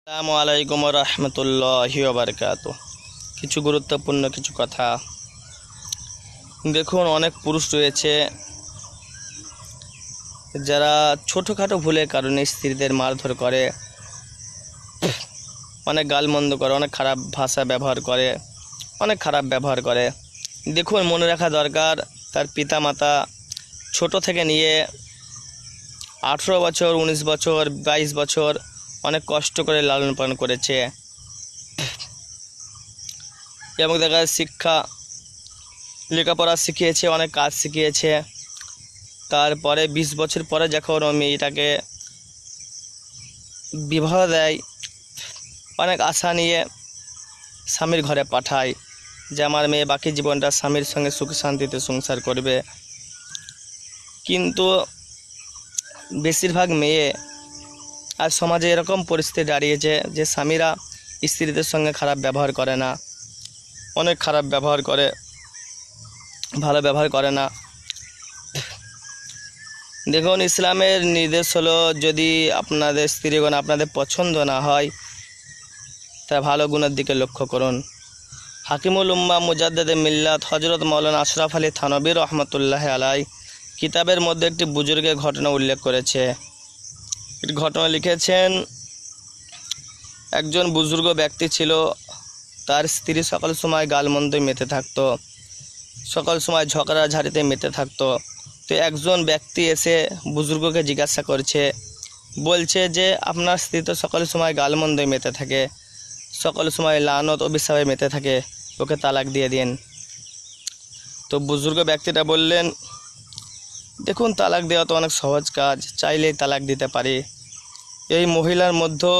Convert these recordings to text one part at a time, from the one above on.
আসসালামু আলাইকুম রহমতুল্লাহি ওয়া বারাকাতুহু। কিছু গুরুত্বপূর্ণ কিছু কথা। দেখুন, অনেক পুরুষ রয়েছে যারা ছোটোখাটো ভুলের কারণে স্ত্রীদের মারধর করে, অনেক গালমন্দ করে, অনেক খারাপ ভাষা ব্যবহার করে, অনেক খারাপ ব্যবহার করে। দেখুন, মনে রাখা দরকার, তার পিতামাতা ছোট থেকে নিয়ে 18 বছর, 19 বছর, 22 বছর অনেক কষ্ট করে লালন পালন করেছে এবং দেখা শিক্ষা লেখাপড়া শিখিয়েছে, অনেক কাজ শিখিয়েছে। তারপরে 20 বছর পরে যখন ও মেয়েটাকে বিবাহ দেয়, অনেক আশা নিয়ে স্বামীর ঘরে পাঠায় যে আমার মেয়ে বাকি জীবনটা স্বামীর সঙ্গে সুখ শান্তিতে সংসার করবে। কিন্তু বেশিরভাগ মেয়ে আর সমাজে এরকম পরিস্থিতি দাঁড়িয়েছে যে স্বামীরা স্ত্রীদের সঙ্গে খারাপ ব্যবহার করে না, অনেক খারাপ ব্যবহার করে, ভালো ব্যবহার করে না। দেখুন, ইসলামের নির্দেশ হলো, যদি আপনাদের স্ত্রীগণ আপনাদের পছন্দ না হয় তা ভালো গুণের দিকে লক্ষ্য করুন। হাকিমুল উম্মাহ মুজাদ্দেদে মিল্লাত হজরত মাওলানা আশরাফ আলী থানভী রহমতুল্লাহ আলাই কিতাবের মধ্যে একটি বুজুর্গের ঘটনা উল্লেখ করেছে। একটি ঘটনা লিখেছেন, একজন বুজুর্গ ব্যক্তি ছিল, তার স্ত্রী সকল সময় গালমন্দে মেতে থাকতো, সকল সময় ঝগড়াঝাড়িতে মেতে থাকতো। তো একজন ব্যক্তি এসে বুজুর্গকে জিজ্ঞাসা করছে, বলছে যে আপনার স্ত্রী তো সকল সময় গালমন্দে মেতে থাকে, সকল সময় লানত অভিশাপে মেতে থাকে, ওকে তালাক দিয়ে দিন। তো বুজুর্গ ব্যক্তিটা বললেন, দেখুন, তালাক দেওয়া তো অনেক সহজ কাজ, চাইলেই তালাক দিতে পারি। এই মহিলার মধ্যে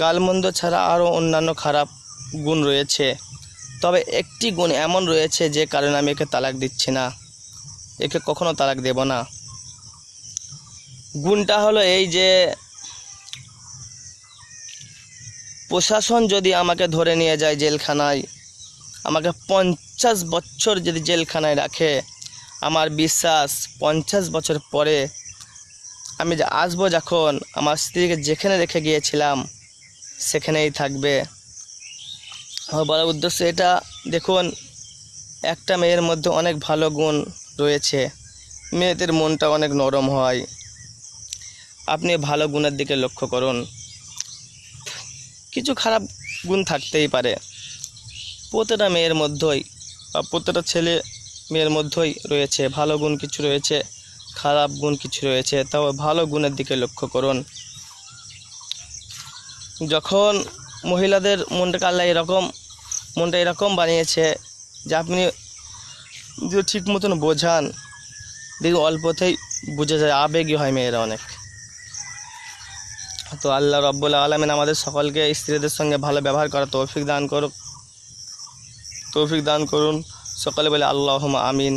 গালমন্দ ছাড়া আরও অন্যান্য খারাপ গুণ রয়েছে, তবে একটি গুণ এমন রয়েছে যে কারণে আমি একে তালাক দিচ্ছি না, একে কখনো তালাক দেব না। গুণটা হলো এই যে, প্রশাসন যদি আমাকে ধরে নিয়ে যায় জেলখানায়, আমাকে 50 বছর যদি জেলখানায় রাখে, আমার বিশ্বাস 50 বছর পরে আমি আসবো, যখন আমার স্ত্রীকে যেখানে রেখে গিয়েছিলাম সেখানেই থাকবে। আমার বলার উদ্দেশ্য এটা, দেখুন, একটা মেয়ের মধ্যে অনেক ভালো গুণ রয়েছে, মেয়েদের মনটা অনেক নরম হয়। আপনি ভালো গুণের দিকে লক্ষ্য করুন। কিছু খারাপ গুণ থাকতেই পারে, প্রতিটা মেয়ের মধ্যেই বা প্রতিটা ছেলে মেয়ের মধ্যেই রয়েছে, ভালো গুণ কিছু রয়েছে, খারাপ গুণ কিছু রয়েছে, তবে ভালো গুণের দিকে লক্ষ্য করুন। যখন মহিলাদের মনটাকে আল্লাহ মনটা এরকম বানিয়েছে যে আপনি যদি ঠিক মতন বোঝান, দেখি অল্পতেই বুঝে যায়, আবেগী হয় মেয়েরা অনেক। তো আল্লাহ রাব্বুল আলামিন আমাদের সকলকে স্ত্রীদের সঙ্গে ভালো ব্যবহার করার তৌফিক দান করুন। সকলে বলে আল্লাহুম্মা আমিন।